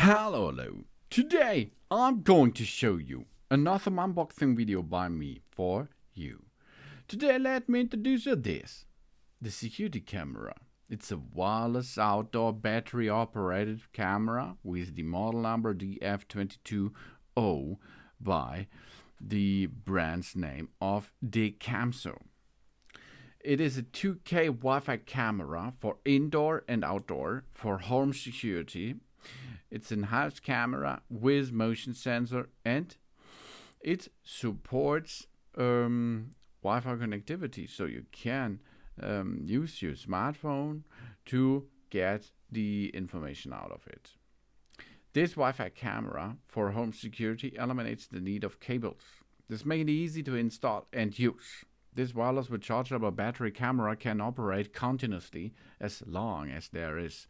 Hello. Today I'm going to show you another unboxing video by me for you. Today let me introduce you this. The security camera. It's a wireless outdoor battery operated camera with the model number DF220 by the brand's name of Decamso. It is a 2K Wi-Fi camera for indoor and outdoor for home security. It's an in-house camera with motion sensor and it supports Wi-Fi connectivity, so you can use your smartphone to get the information out of it. This Wi-Fi camera for home security eliminates the need of cables. This makes it easy to install and use. This wireless rechargeable battery camera can operate continuously as long as there is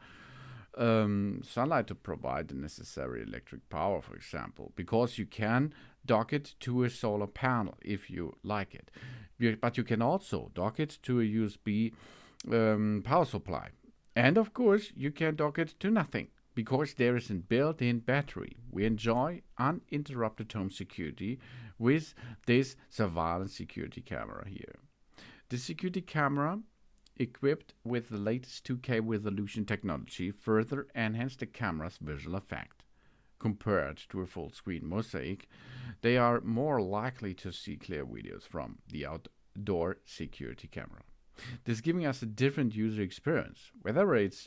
sunlight to provide the necessary electric power, for example, because you can dock it to a solar panel if you like it. But you can also dock it to a USB power supply. And of course, you can dock it to nothing because there is a built-in battery. We enjoy uninterrupted home security with this surveillance security camera here. The security camera, equipped with the latest 2K resolution technology, further enhance the camera's visual effect. Compared to a full-screen mosaic, they are more likely to see clear videos from the outdoor security camera. This giving us a different user experience, whether it's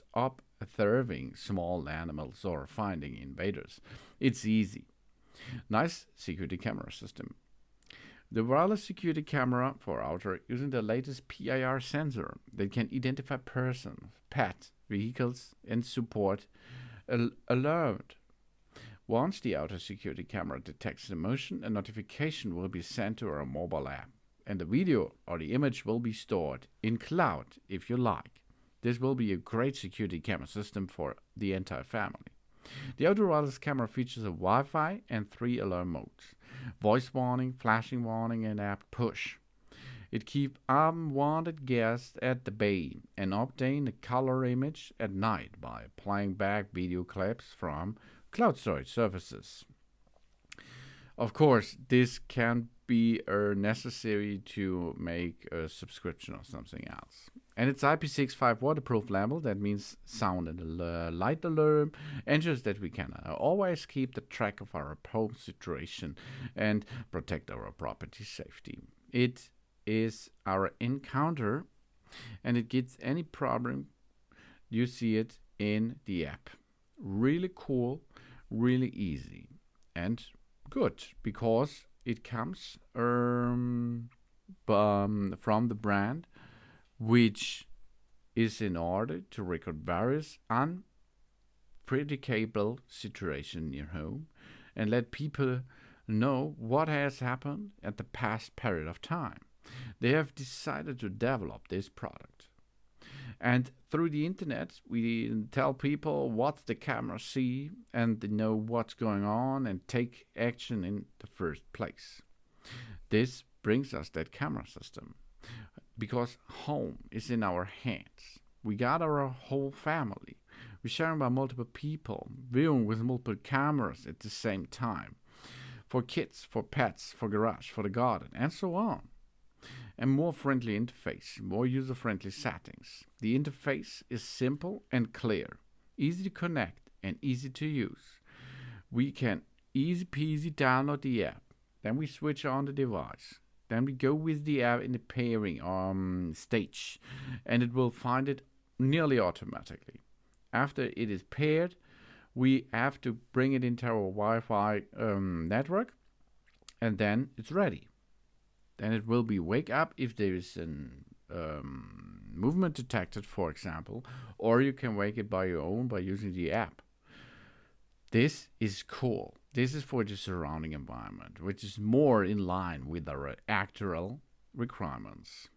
observing small animals or finding invaders. It's easy. Nice security camera system. The wireless security camera for outdoor using the latest PIR sensor that can identify persons, pets, vehicles, and support alert. Once the outer security camera detects the motion, a notification will be sent to our mobile app, and the video or the image will be stored in cloud if you like. This will be a great security camera system for the entire family. The outdoor wireless camera features a Wi-Fi and 3 alarm modes: voice warning, flashing warning, and app push. It keeps unwanted guests at the bay and obtain a color image at night by playing back video clips from cloud storage services. Of course, this can be necessary to make a subscription or something else. And it's IP65 waterproof label, that means sound and light alarm, ensures that we can always keep the track of our home situation and protect our property safety. It is our encounter and it gets any problem, you see it in the app. Really cool, really easy and good because it comes from the brand, which is in order to record various unpredictable situations in your home and let people know what has happened at the past period of time. They have decided to develop this product. And through the internet, we tell people what the cameras see and they know what's going on and take action in the first place. This brings us that camera system because home is in our hands. We got our whole family. We're sharing by multiple people, viewing with multiple cameras at the same time. For kids, for pets, for garage, for the garden, and so on. And more friendly interface, more user-friendly settings. The interface is simple and clear, easy to connect and easy to use. We can easy peasy download the app, then we switch on the device. Then we go with the app in the pairing stage, and it will find it nearly automatically. After it is paired, we have to bring it into our Wi-Fi network, and then it's ready. Then it will be wake up if there is an movement detected, for example, or you can wake it by your own by using the app. This is cool. This is for the surrounding environment, which is more in line with our actual requirements.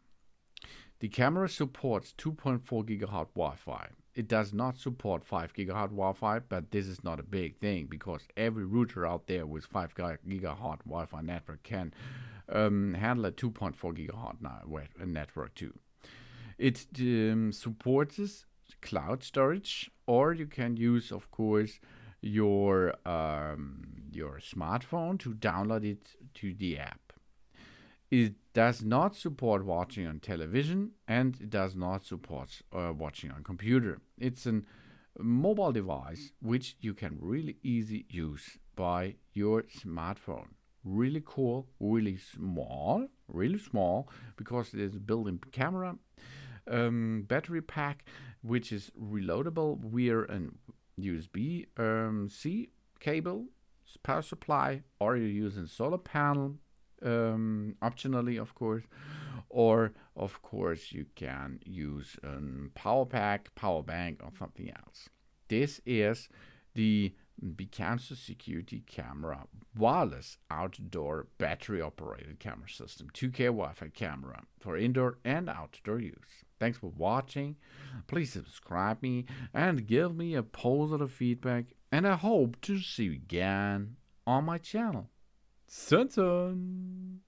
The camera supports 2.4 GHz Wi-Fi. It does not support 5 GHz Wi-Fi, but this is not a big thing because every router out there with 5 GHz Wi-Fi network can handle a 2.4 GHz network too. It supports cloud storage, or you can use, of course, your smartphone to download it to the app. It does not support watching on television, and it does not support watching on computer. It's a mobile device which you can really easy use by your smartphone. Really cool, really small, because it is a built-in camera, battery pack, which is reloadable via an USB C cable power supply, or you're using solar panel, optionally, of course, or of course you can use a power pack, power bank, or something else. This is the Bicamso Security Camera wireless outdoor battery operated camera system, 2K Wi-Fi camera for indoor and outdoor use. Thanks for watching. Please subscribe me and give me a positive feedback, and I hope to see you again on my channel. Sun.